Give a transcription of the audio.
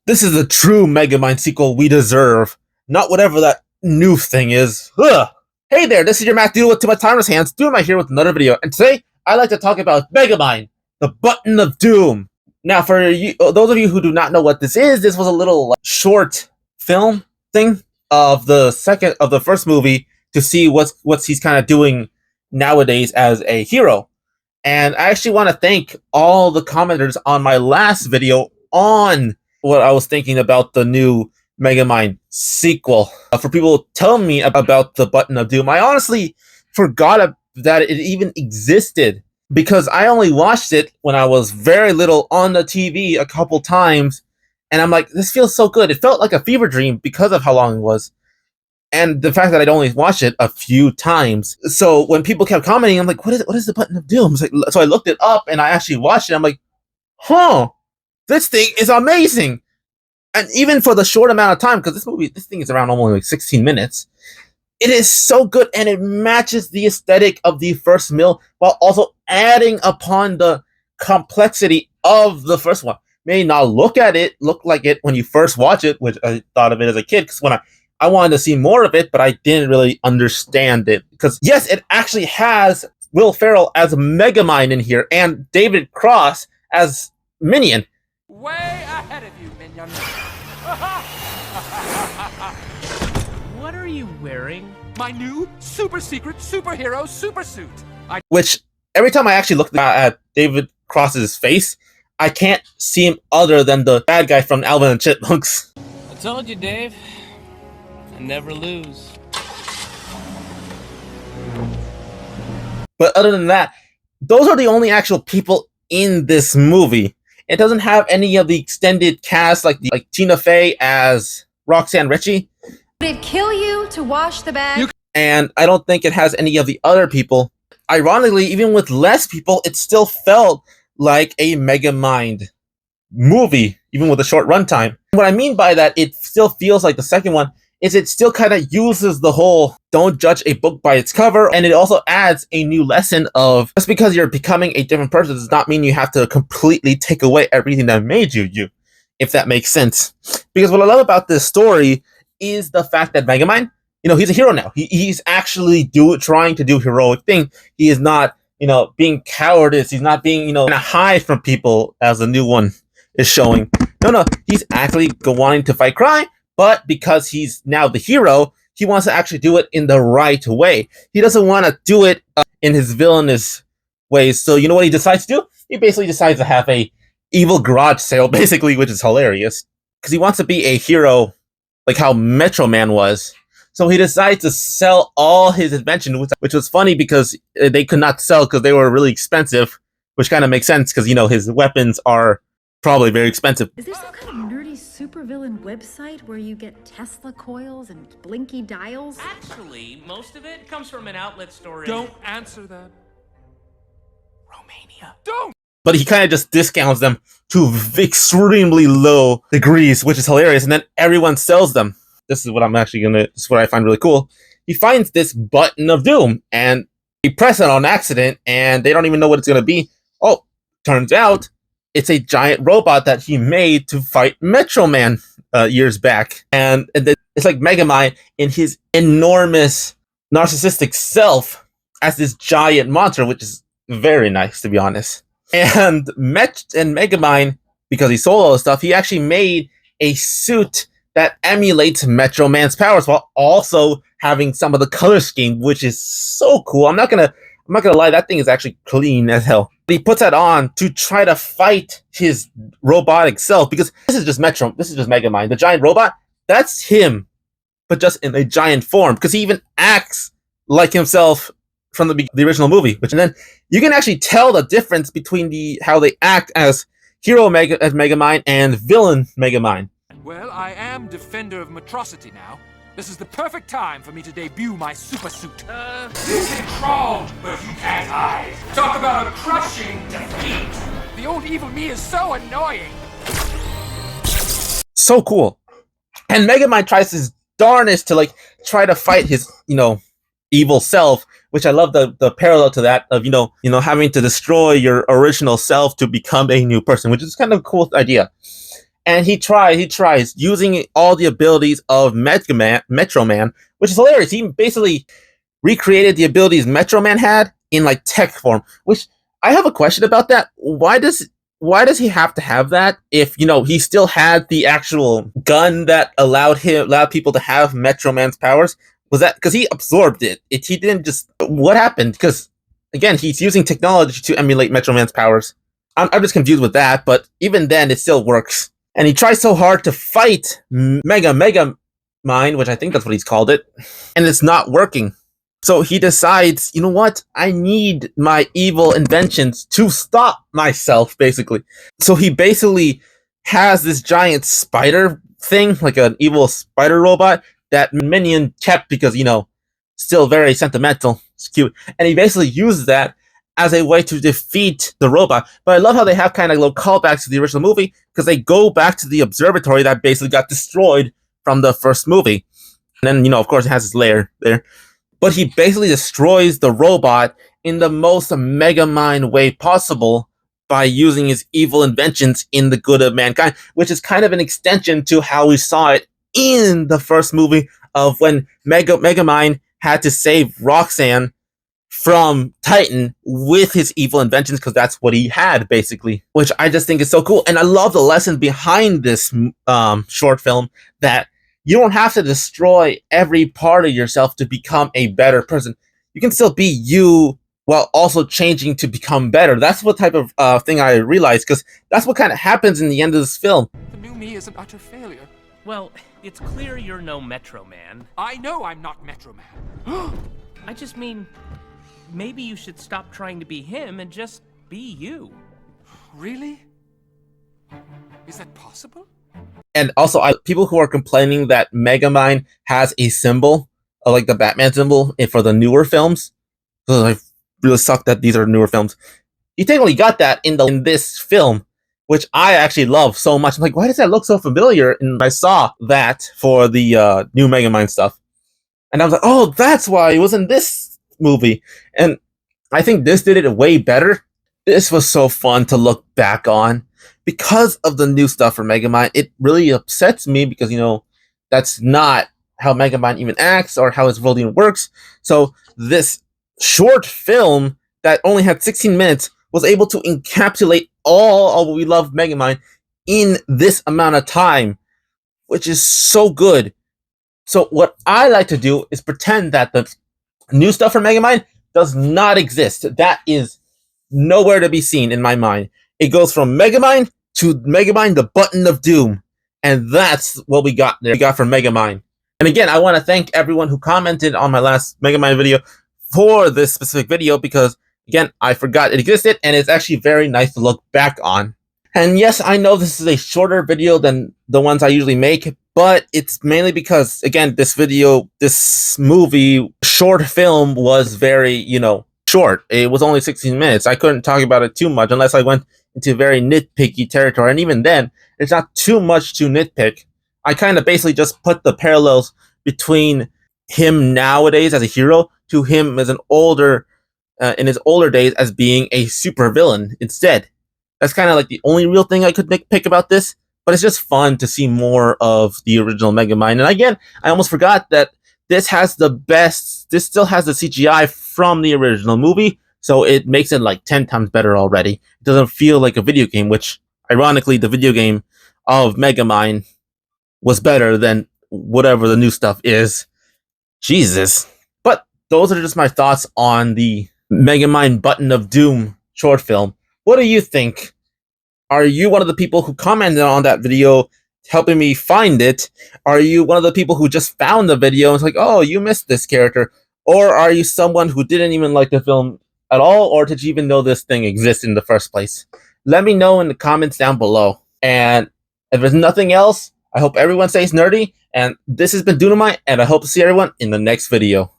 This is the true Megamind sequel we deserve, not whatever that new thing is. Ugh. Hey there, this is your Matt Dude with Too Much Time on His Hands, doing my here with another video, and today I'd like to talk about Megamind, the Button of Doom. Now, for you, those of you who do not know what this was a little short film thing of the first movie to see what's he's kind of doing nowadays as a hero. And I actually want to thank all the commenters on my last video on what I was thinking about the new Megamind sequel. For people telling me about the Button of Doom, I honestly forgot that it even existed because I only watched it when I was very little on the TV a couple times, and I'm like, this feels so good. It felt like a fever dream because of how long it was, and the fact that I'd only watched it a few times. So when people kept commenting, I'm like, what is the Button of Doom? It's like, so I looked it up and I actually watched it. I'm like, huh, this thing is amazing. And even for the short amount of time, because this thing is around only like 16 minutes, it is so good, and it matches the aesthetic of the first mill while also adding upon the complexity of the first one. May not look like it when you first watch it, which I thought of it as a kid, because when I wanted to see more of it, but I didn't really understand it. Because yes, it actually has Will Ferrell as Megamind in here, and David Cross as Minion. Way ahead of you, Minion. What are you wearing? My new super secret superhero super suit. Which, every time I actually look at David Cross's face, I can't see him other than the bad guy from Alvin and Chipmunks. I told you, Dave. I never lose. But other than that, those are the only actual people in this movie. It doesn't have any of the extended cast like Tina Fey as Roxanne Ritchie. Would it kill you to wash the bag? And I don't think it has any of the other people. Ironically, even with less people, it still felt like a Megamind movie, even with a short runtime. What I mean by that, it still feels like the second one, is it still kind of uses the whole don't judge a book by its cover, and it also adds a new lesson of just because you're becoming a different person does not mean you have to completely take away everything that made you, if that makes sense. Because what I love about this story is the fact that Megamind, he's a hero now. He's actually trying to do heroic thing. He is not, being cowardice. He's not being, kind of hide from people as the new one is showing. No, he's actually wanting to fight crime. But because he's now the hero, he wants to actually do it in the right way. He doesn't want to do it in his villainous ways. So you know what he decides to do? He basically decides to have a evil garage sale, basically, which is hilarious. Because he wants to be a hero like how Metro Man was. So he decides to sell all his inventions, which was funny because they could not sell because they were really expensive, which kind of makes sense because, his weapons are probably very expensive. Is there some kind of nerdy supervillain website where you get Tesla coils and blinky dials? Actually, most of it comes from an outlet store in Don't answer that. Romania. Don't! But he kind of just discounts them to extremely low degrees, which is hilarious. And then everyone sells them. This is what this is what I find really cool. He finds this Button of Doom and he presses it on accident and they don't even know what it's going to be. Oh, turns out it's a giant robot that he made to fight Metro Man years back. And it's like Megamind in his enormous narcissistic self as this giant monster, which is very nice, to be honest. And Megamind, because he sold all the stuff, he actually made a suit that emulates Metro Man's powers while also having some of the color scheme, which is so cool. I'm not gonna lie, that thing is actually clean as hell. He puts that on to try to fight his robotic self, because this is just Megamind. The giant robot, that's him, but just in a giant form, because he even acts like himself from the original movie. And then you can actually tell the difference between how they act as hero as Megamind and villain Megamind. Well, I am defender of Metrocity now. This is the perfect time for me to debut my super suit. You can crawl, but you can't hide. Talk about a crushing defeat. The old evil me is so annoying. So cool. And Megamind tries his darnest to try to fight his, evil self, which I love the parallel to that of, having to destroy your original self to become a new person, which is kind of a cool idea. And he tries using all the abilities of Metro Man, which is hilarious. He basically recreated the abilities Metro Man had in like tech form, which I have a question about that. Why does he have to have that if he still had the actual gun that allowed people to have Metro Man's powers? Was that because he absorbed it? He didn't just. What happened? Because again, he's using technology to emulate Metro Man's powers. I'm just confused with that, but even then, it still works. And he tries so hard to fight Megamind, which I think that's what he's called it, and it's not working. So he decides, you know what? I need my evil inventions to stop myself, basically. So he basically has this giant spider thing, like an evil spider robot that Minion kept because, still very sentimental. It's cute. And he basically uses that as a way to defeat the robot. But I love how they have kind of little callbacks to the original movie because they go back to the observatory that basically got destroyed from the first movie. And then, of course, it has its lair there. But he basically destroys the robot in the most megamind way possible by using his evil inventions in the good of mankind, which is kind of an extension to how we saw it in the first movie of when Megamind had to save Roxanne from Titan with his evil inventions, because that's what he had, basically, which I just think is so cool. And I love the lesson behind this short film, that you don't have to destroy every part of yourself to become a better person. You can still be you while also changing to become better. That's what type of thing I realized, because that's what kind of happens in the end of this film. The new me is an utter failure. Well, it's clear you're no Metro Man. I know I'm not Metro Man. I just mean, maybe you should stop trying to be him and just be you. Really? Is that possible? And also, people who are complaining that Megamind has a symbol, like the Batman symbol, for the newer films, so I really suck that these are newer films. He technically got that in this film, which I actually love so much. I'm like, why does that look so familiar? And I saw that for the new Megamind stuff, and I was like, oh, that's why it was in this movie. And I think this did it way better. This was so fun to look back on. Because of the new stuff for Megamind, it really upsets me because, that's not how Megamind even acts or how his world even works. So this short film that only had 16 minutes was able to encapsulate all of what we love Megamind in this amount of time, which is so good. So what I like to do is pretend that the new stuff for Megamind does not exist. That is nowhere to be seen in my mind. It goes from Megamind to Megamind, the Button of Doom. And that's what we got there. We got from Megamind. And again, I want to thank everyone who commented on my last Megamind video for this specific video, because, again, I forgot it existed, and it's actually very nice to look back on. And yes, I know this is a shorter video than the ones I usually make, but it's mainly because, again, this movie, short film was very, short. It was only 16 minutes. I couldn't talk about it too much unless I went into very nitpicky territory, and even then, it's not too much to nitpick. I kind of basically just put the parallels between him nowadays as a hero to him as in his older days as being a supervillain instead. That's kind of like the only real thing I could nitpick about this, but it's just fun to see more of the original Megamind. And again, I almost forgot that this still has the CGI from the original movie, so it makes it like 10 times better already. It doesn't feel like a video game, which, ironically, the video game of Megamind was better than whatever the new stuff is. Jesus. But those are just my thoughts on the Megamind Button of Doom short film. What do you think? Are you one of the people who commented on that video helping me find it? Are you one of the people who just found the video and it's like, oh, you missed this character? Or are you someone who didn't even like the film at all, or did you even know this thing existed in the first place? Let me know in the comments down below. And if there's nothing else, I hope everyone stays nerdy, and this has been Dunamite, and I hope to see everyone in the next video.